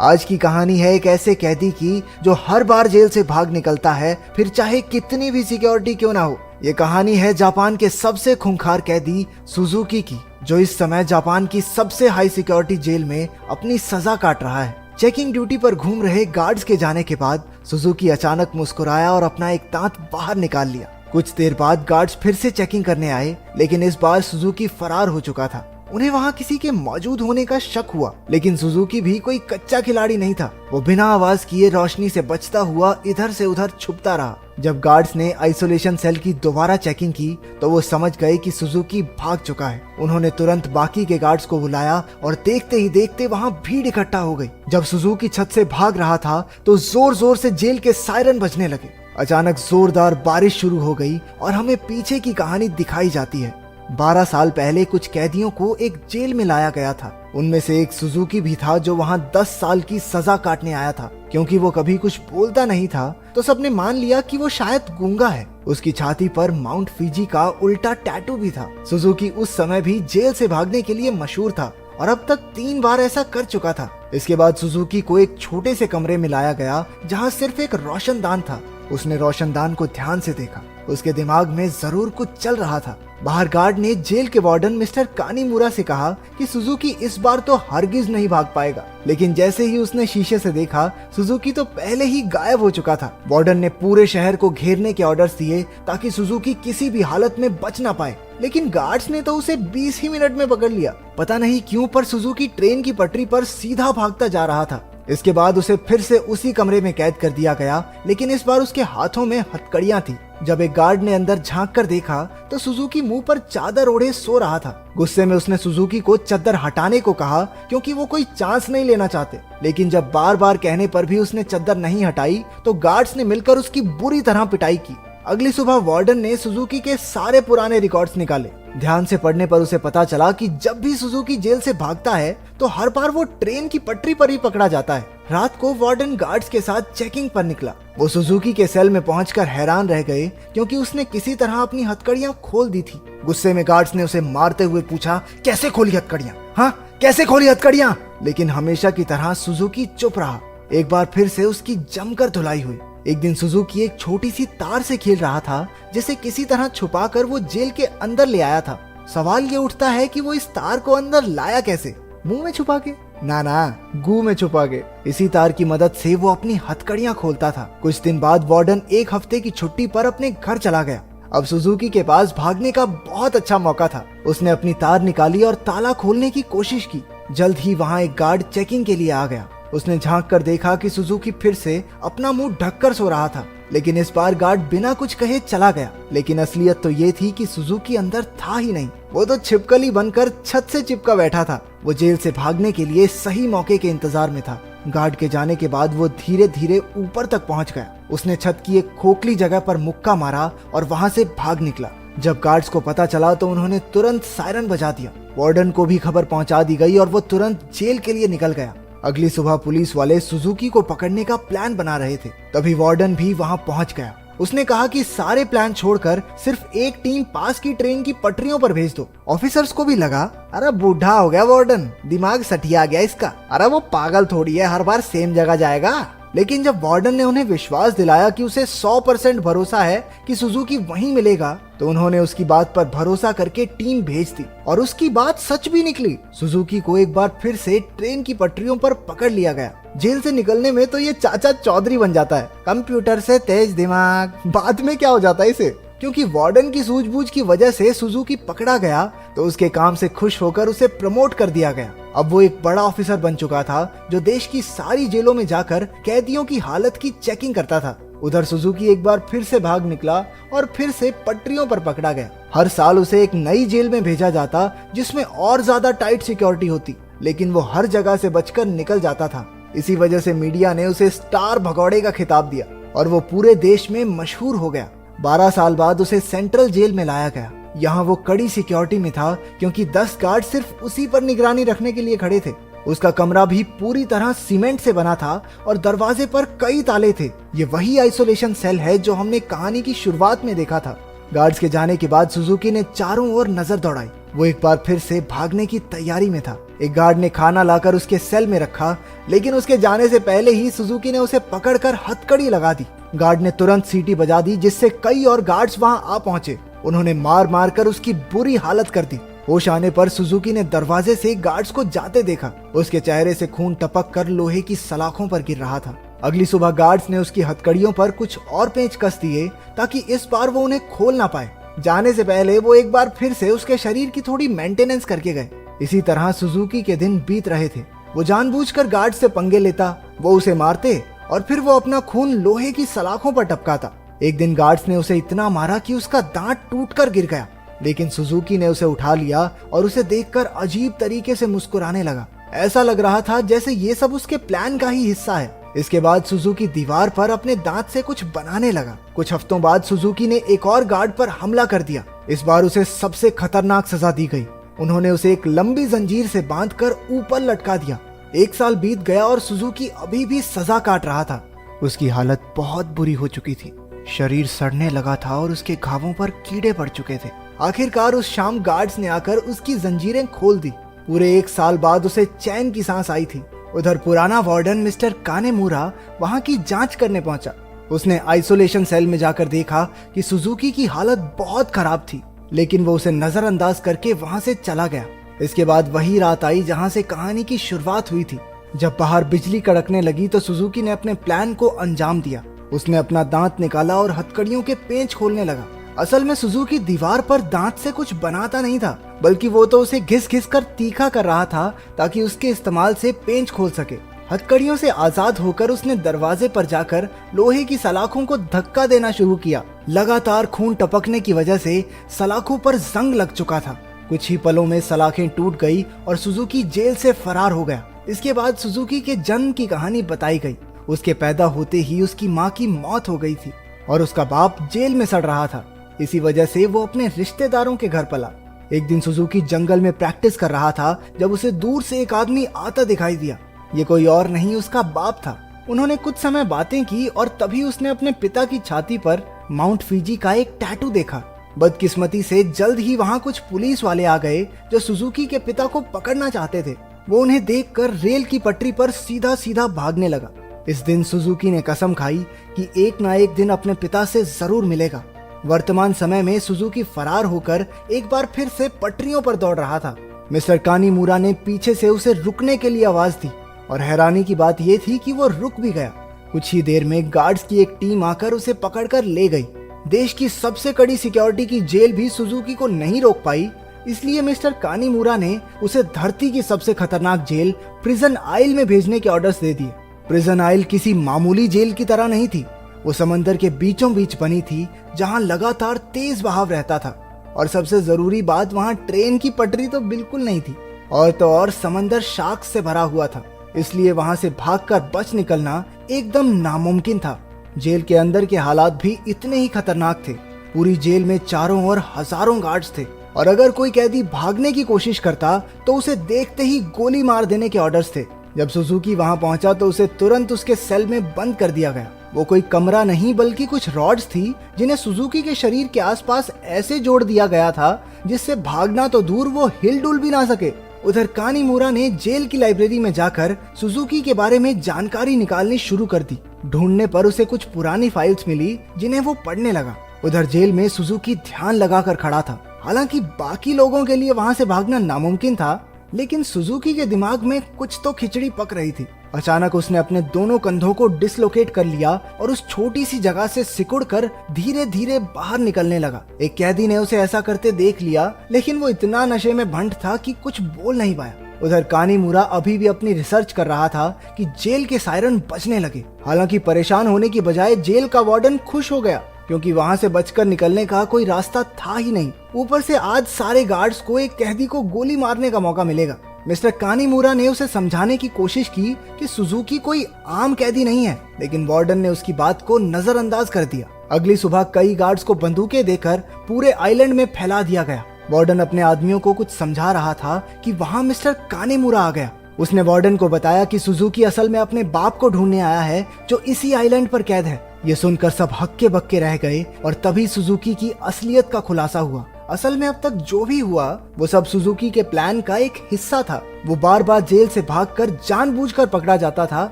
आज की कहानी है एक ऐसे कैदी की जो हर बार जेल से भाग निकलता है, फिर चाहे कितनी भी सिक्योरिटी क्यों ना हो। ये कहानी है जापान के सबसे खूंखार कैदी सुजुकी की, जो इस समय जापान की सबसे हाई सिक्योरिटी जेल में अपनी सजा काट रहा है। चेकिंग ड्यूटी पर घूम रहे गार्ड्स के जाने के बाद सुजुकी अचानक मुस्कुराया और अपना एक दांत बाहर निकाल लिया। कुछ देर बाद गार्ड्स फिर से चेकिंग करने आए, लेकिन इस बार सुजुकी फरार हो चुका था। उन्हें वहाँ किसी के मौजूद होने का शक हुआ, लेकिन सुजुकी भी कोई कच्चा खिलाड़ी नहीं था। वो बिना आवाज किए रोशनी से बचता हुआ इधर से उधर छुपता रहा। जब गार्ड्स ने आइसोलेशन सेल की दोबारा चेकिंग की तो वो समझ गए कि सुजुकी भाग चुका है। उन्होंने तुरंत बाकी के गार्ड्स को बुलाया और देखते ही देखते वहाँ भीड़ इकट्ठा हो गई। जब सुजुकी छत से भाग रहा था तो जोर जोर से जेल के सायरन बजने लगे। अचानक जोरदार बारिश शुरू हो गई और हमें पीछे की कहानी दिखाई जाती है। 12 साल पहले कुछ कैदियों को एक जेल में लाया गया था। उनमें से एक सुजुकी भी था जो वहां 10 साल की सजा काटने आया था। क्योंकि वो कभी कुछ बोलता नहीं था तो सबने मान लिया कि वो शायद गूंगा है। उसकी छाती पर माउंट फिजी का उल्टा टैटू भी था। सुजुकी उस समय भी जेल से भागने के लिए मशहूर था और अब तक 3 बार ऐसा कर चुका था। इसके बाद सुजुकी को एक छोटे से कमरे में लाया गया जहाँ सिर्फ एक रोशनदान था। उसने रोशनदान को ध्यान से देखा। उसके दिमाग में जरूर कुछ चल रहा था। बाहर गार्ड ने जेल के वार्डन मिस्टर कानीमुरा से कहा कि सुजुकी इस बार तो हरगिज नहीं भाग पाएगा, लेकिन जैसे ही उसने शीशे से देखा सुजुकी तो पहले ही गायब हो चुका था। वार्डन ने पूरे शहर को घेरने के ऑर्डर्स दिए ताकि सुजुकी किसी भी हालत में बच ना पाए, लेकिन गार्ड्स ने तो उसे 20 ही मिनट में पकड़ लिया। पता नहीं क्यों पर सुजुकी ट्रेन की पटरी पर सीधा भागता जा रहा था। इसके बाद उसे फिर से उसी कमरे में कैद कर दिया गया, लेकिन इस बार उसके हाथों में हथकड़ियां थी। जब एक गार्ड ने अंदर झांक कर देखा तो सुजुकी मुंह पर चादर ओढ़े सो रहा था। गुस्से में उसने सुजुकी को चादर हटाने को कहा क्योंकि वो कोई चांस नहीं लेना चाहते, लेकिन जब बार बार कहने पर भी उसने चादर नहीं हटाई तो गार्ड्स ने मिलकर उसकी बुरी तरह पिटाई की। अगली सुबह वार्डन ने सुजुकी के सारे पुराने रिकॉर्ड्स निकाले। ध्यान से पढ़ने पर उसे पता चला कि जब भी सुजुकी जेल से भागता है तो हर बार वो ट्रेन की पटरी पर ही पकड़ा जाता है। रात को वार्डन गार्ड्स के साथ चेकिंग पर निकला। वो सुजुकी के सेल में पहुंचकर हैरान रह गए क्योंकि उसने किसी तरह अपनी हथकड़ियां खोल दी थी। गुस्से में गार्ड्स ने उसे मारते हुए पूछा, कैसे खोली हथकड़ियां? हाँ, कैसे खोली हथकड़ियां? लेकिन हमेशा की तरह सुजुकी चुप रहा। एक बार फिर से उसकी जमकर धुलाई हुई। एक दिन सुजुकी एक छोटी सी तार से खेल रहा था जिसे किसी तरह छुपाकर वो जेल के अंदर ले आया था। सवाल ये उठता है कि वो इस तार को अंदर लाया कैसे? मुंह में छुपा के? ना, गू में छुपा के। इसी तार की मदद से वो अपनी हथकड़ियां खोलता था। कुछ दिन बाद वार्डन 1 हफ्ते की छुट्टी पर अपने घर चला गया। अब सुजुकी के पास भागने का बहुत अच्छा मौका था। उसने अपनी तार निकाली और ताला खोलने की कोशिश की। जल्द ही वहाँ एक गार्ड चेकिंग के लिए आ गया। उसने झांक कर देखा कि सुजुकी फिर से अपना मुंह ढककर सो रहा था, लेकिन इस बार गार्ड बिना कुछ कहे चला गया। लेकिन असलियत तो ये थी कि सुजुकी अंदर था ही नहीं। वो तो छिपकली बनकर छत से चिपका बैठा था। वो जेल से भागने के लिए सही मौके के इंतजार में था। गार्ड के जाने के बाद वो धीरे धीरे ऊपर तक पहुंच गया। उसने छत की एक खोखली जगह पर मुक्का मारा और वहां से भाग निकला। जब गार्ड्स को पता चला तो उन्होंने तुरंत सायरन बजा दिया। वार्डन को भी खबर पहुंचा दी गई और वो तुरंत जेल के लिए निकल गया। अगली सुबह पुलिस वाले सुजुकी को पकड़ने का प्लान बना रहे थे। तभी वार्डन भी वहां पहुंच गया। उसने कहा कि सारे प्लान छोड़कर सिर्फ एक टीम पास की ट्रेन की पटरियों पर भेज दो। ऑफिसर्स को भी लगा, अरे बूढ़ा हो गया वार्डन, दिमाग सठिया गया इसका, अरे वो पागल थोड़ी है, हर बार सेम जगह जाएगा। लेकिन जब वार्डन ने उन्हें विश्वास दिलाया कि उसे 100% भरोसा है कि सुजुकी वहीं मिलेगा, तो उन्होंने उसकी बात पर भरोसा करके टीम भेज दी और उसकी बात सच भी निकली। सुजुकी को एक बार फिर से ट्रेन की पटरियों पर पकड़ लिया गया। जेल से निकलने में तो ये चाचा चौधरी बन जाता है, कंप्यूटर से तेज दिमाग। बाद में क्या हो जाता है इसे? क्योंकि वार्डन की सूझबूझ की वजह से सुजुकी पकड़ा गया तो उसके काम से खुश होकर उसे प्रमोट कर दिया गया। अब वो एक बड़ा ऑफिसर बन चुका था जो देश की सारी जेलों में जाकर कैदियों की हालत की चेकिंग करता था। उधर सुजुकी एक बार फिर से भाग निकला और फिर से पटरियों पर पकड़ा गया। हर साल उसे एक नई जेल में भेजा जाता जिसमें और ज्यादा टाइट सिक्योरिटी होती, लेकिन वो हर जगह से बचकर निकल जाता था। इसी वजह से मीडिया ने उसे स्टार भगौड़े का खिताब दिया और वो पूरे देश में मशहूर हो गया। 12 साल बाद उसे सेंट्रल जेल में लाया गया। यहाँ वो कड़ी सिक्योरिटी में था क्योंकि 10 गार्ड सिर्फ उसी पर निगरानी रखने के लिए खड़े थे। उसका कमरा भी पूरी तरह सीमेंट से बना था और दरवाजे पर कई ताले थे। ये वही आइसोलेशन सेल है जो हमने कहानी की शुरुआत में देखा था। गार्ड्स के जाने के बाद सुजुकी ने चारों ओर नजर दौड़ाई। वो एक बार फिर से भागने की तैयारी में था। एक गार्ड ने खाना लाकर उसके सेल में रखा, लेकिन उसके जाने से पहले ही सुजुकी ने उसे पकड़कर हथकड़ी लगा दी। गार्ड ने तुरंत सीटी बजा दी, जिससे कई और गार्ड्स वहां आ पहुंचे। उन्होंने मार मार कर उसकी बुरी हालत कर दी। होश आने पर सुजुकी ने दरवाजे से गार्ड्स को जाते देखा। उसके चेहरे से खून टपक कर लोहे की सलाखों पर गिर रहा था। अगली सुबह गार्ड्स ने उसकी हथकड़ियों पर कुछ और पेंच कस दिए ताकि इस बार वो उन्हें खोल ना पाए। जाने से पहले वो एक बार फिर से उसके शरीर की थोड़ी मेंटेनेंस करके गए। इसी तरह सुजुकी के दिन बीत रहे थे। वो जानबूझकर गार्ड से पंगे लेता, वो उसे मारते और फिर वो अपना खून लोहे की सलाखों पर टपकाता। एक दिन गार्ड्स ने उसे इतना मारा कि उसका दांत टूटकर गिर गया, लेकिन सुजुकी ने उसे उठा लिया और उसे देखकर अजीब तरीके से मुस्कुराने लगा। ऐसा लग रहा था जैसे ये सब उसके प्लान का ही हिस्सा है। इसके बाद सुजुकी दीवार पर अपने दांत से कुछ बनाने लगा। कुछ हफ्तों बाद सुजुकी ने एक और गार्ड पर हमला कर दिया। इस बार उसे सबसे खतरनाक सजा दी गई। उन्होंने उसे एक लंबी जंजीर से बांधकर ऊपर लटका दिया। 1 साल बीत गया और सुजुकी अभी भी सजा काट रहा था। उसकी हालत बहुत बुरी हो चुकी थी। शरीर सड़ने लगा था और उसके घावों पर कीड़े पड़ चुके थे। आखिरकार उस शाम गार्ड्स ने आकर उसकी जंजीरें खोल दी। पूरे 1 साल बाद उसे चैन की सांस आई थी। उधर पुराना वार्डन मिस्टर कानेमुरा वहां की जांच करने पहुंचा। उसने आइसोलेशन सेल में जाकर देखा कि सुजुकी की हालत बहुत खराब थी, लेकिन वो उसे नजरअंदाज करके वहां से चला गया। इसके बाद वही रात आई जहां से कहानी की शुरुआत हुई थी। जब बाहर बिजली कड़कने लगी तो सुजुकी ने अपने प्लान को अंजाम दिया। उसने अपना दांत निकाला और हथकड़ियों के पेंच खोलने लगा। असल में सुजुकी दीवार पर दांत से कुछ बनाता नहीं था, बल्कि वो तो उसे घिस घिस कर तीखा कर रहा था ताकि उसके इस्तेमाल से पेंच खोल सके। हथकड़ियों से आजाद होकर उसने दरवाजे पर जाकर लोहे की सलाखों को धक्का देना शुरू किया। लगातार खून टपकने की वजह से सलाखों पर जंग लग चुका था। कुछ ही पलों में सलाखें टूट गई और सुजुकी जेल से फरार हो गया। इसके बाद सुजुकी के जन्म की कहानी बताई गई। उसके पैदा होते ही उसकी माँ की मौत हो गई थी और उसका बाप जेल में सड़ रहा था। इसी वजह से वो अपने रिश्तेदारों के घर पला। एक दिन सुजुकी जंगल में प्रैक्टिस कर रहा था जब उसे दूर से एक आदमी आता दिखाई दिया। ये कोई और नहीं उसका बाप था। उन्होंने कुछ समय बातें की और तभी उसने अपने पिता की छाती पर माउंट फीजी का एक टैटू देखा। बदकिस्मती से जल्द ही वहाँ कुछ पुलिस वाले आ गए जो सुजुकी के पिता को पकड़ना चाहते थे। वो उन्हें देखकर रेल की पटरी पर सीधा सीधा भागने लगा। इस दिन सुजुकी ने कसम खाई कि एक ना एक दिन अपने पिता से जरूर मिलेगा। वर्तमान समय में सुजुकी फरार होकर एक बार फिर से पटरियों पर दौड़ रहा था। मिस्टर कानीमुरा ने पीछे से उसे रुकने के लिए आवाज दी और हैरानी की बात यह थी कि वो रुक भी गया। कुछ ही देर में गार्ड्स की एक टीम आकर उसे पकड़कर ले गई। देश की सबसे कड़ी सिक्योरिटी की जेल भी सुजुकी को नहीं रोक पाई, इसलिए मिस्टर कानीमुरा ने उसे धरती की सबसे खतरनाक जेल प्रिजन आइल में भेजने के ऑर्डर्स दे दिए। प्रिजन आइल किसी मामूली जेल की तरह नहीं थी। वो समंदर के बीचों बीच बनी थी जहां लगातार तेज बहाव रहता था और सबसे जरूरी बात वहां ट्रेन की पटरी तो बिल्कुल नहीं थी। और तो और समंदर शार्क्स से भरा हुआ था, इसलिए वहां से भागकर बच निकलना एकदम नामुमकिन था। जेल के अंदर के हालात भी इतने ही खतरनाक थे। पूरी जेल में चारों ओर हजारों गार्ड्स थे और अगर कोई कैदी भागने की कोशिश करता तो उसे देखते ही गोली मार देने के ऑर्डर्स थे। जब सुजुकी वहां पहुंचा तो उसे तुरंत उसके सेल में बंद कर दिया गया। वो कोई कमरा नहीं बल्कि कुछ रॉड्स थी जिन्हें सुजुकी के शरीर के आसपास ऐसे जोड़ दिया गया था जिससे भागना तो दूर वो हिल डुल भी ना सके। उधर कानीमुरा ने जेल की लाइब्रेरी में जाकर सुजुकी के बारे में जानकारी निकालनी शुरू कर दी। ढूंढने पर उसे कुछ पुरानी फाइल्स मिली जिन्हें वो पढ़ने लगा। उधर जेल में सुजुकी ध्यान लगाकर खड़ा था। हालांकि बाकी लोगों के लिए वहां से भागना नामुमकिन था, लेकिन सुजुकी के दिमाग में कुछ तो खिचड़ी पक रही थी। अचानक उसने अपने दोनों कंधों को डिसलोकेट कर लिया और उस छोटी सी जगह से सिकुड़कर धीरे धीरे बाहर निकलने लगा। एक कैदी ने उसे ऐसा करते देख लिया, लेकिन वो इतना नशे में भंट था कि कुछ बोल नहीं पाया। उधर कानीमुरा अभी भी अपनी रिसर्च कर रहा था कि जेल के सायरन बजने लगे। हालांकि परेशान होने की बजाय जेल का वार्डन खुश हो गया, क्योंकि वहां से बचकर निकलने का कोई रास्ता था ही नहीं। ऊपर से आज सारे गार्ड्स को एक कैदी को गोली मारने का मौका मिलेगा। मिस्टर कानीमुरा ने उसे समझाने की कोशिश की कि सुजुकी कोई आम कैदी नहीं है, लेकिन वार्डन ने उसकी बात को नजरअंदाज कर दिया। अगली सुबह कई गार्ड्स को बंदूकें देकर पूरे आइलैंड में फैला दिया गया। वार्डन अपने आदमियों को कुछ समझा रहा था कि वहां मिस्टर कानीमुरा आ गया। उसने वार्डन को बताया कि सुजुकी असल में अपने बाप को ढूंढने आया है जो इसी आइलैंड पर कैद है। ये सुनकर सब हक्के बक्के रह गए और तभी सुजुकी की असलियत का खुलासा हुआ। असल में अब तक जो भी हुआ वो सब सुजुकी के प्लान का एक हिस्सा था। वो बार बार जेल से भागकर जानबूझकर पकड़ा जाता था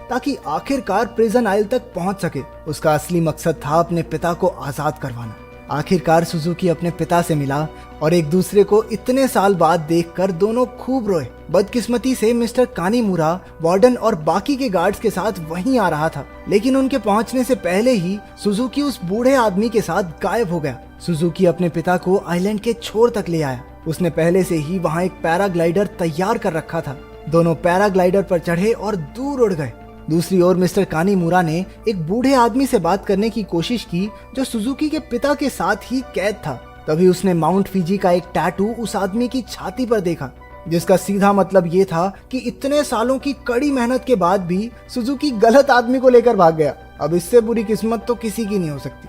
ताकि आखिरकार प्रिजन आइल तक पहुंच सके। उसका असली मकसद था अपने पिता को आजाद करवाना। आखिरकार सुजुकी अपने पिता से मिला और एक दूसरे को इतने साल बाद देखकर दोनों खूब रोए। बदकिस्मती से मिस्टर कानीमुरा वार्डन और बाकी के गार्ड्स के साथ वहीं आ रहा था, लेकिन उनके पहुंचने से पहले ही सुजुकी उस बूढ़े आदमी के साथ गायब हो गया। सुजुकी अपने पिता को आइलैंड के छोर तक ले आया। उसने पहले से ही वहाँ एक पैराग्लाइडर तैयार कर रखा था। दोनों पैराग्लाइडर पर चढ़े और दूर उड़ गए। दूसरी ओर मिस्टर कानीमुरा ने एक बूढ़े आदमी से बात करने की कोशिश की जो सुजुकी के पिता के साथ ही कैद था। तभी उसने माउंट फिजी का एक टैटू उस आदमी की छाती पर देखा, जिसका सीधा मतलब ये था कि इतने सालों की कड़ी मेहनत के बाद भी सुजुकी गलत आदमी को लेकर भाग गया। अब इससे बुरी किस्मत तो किसी की नहीं हो सकती।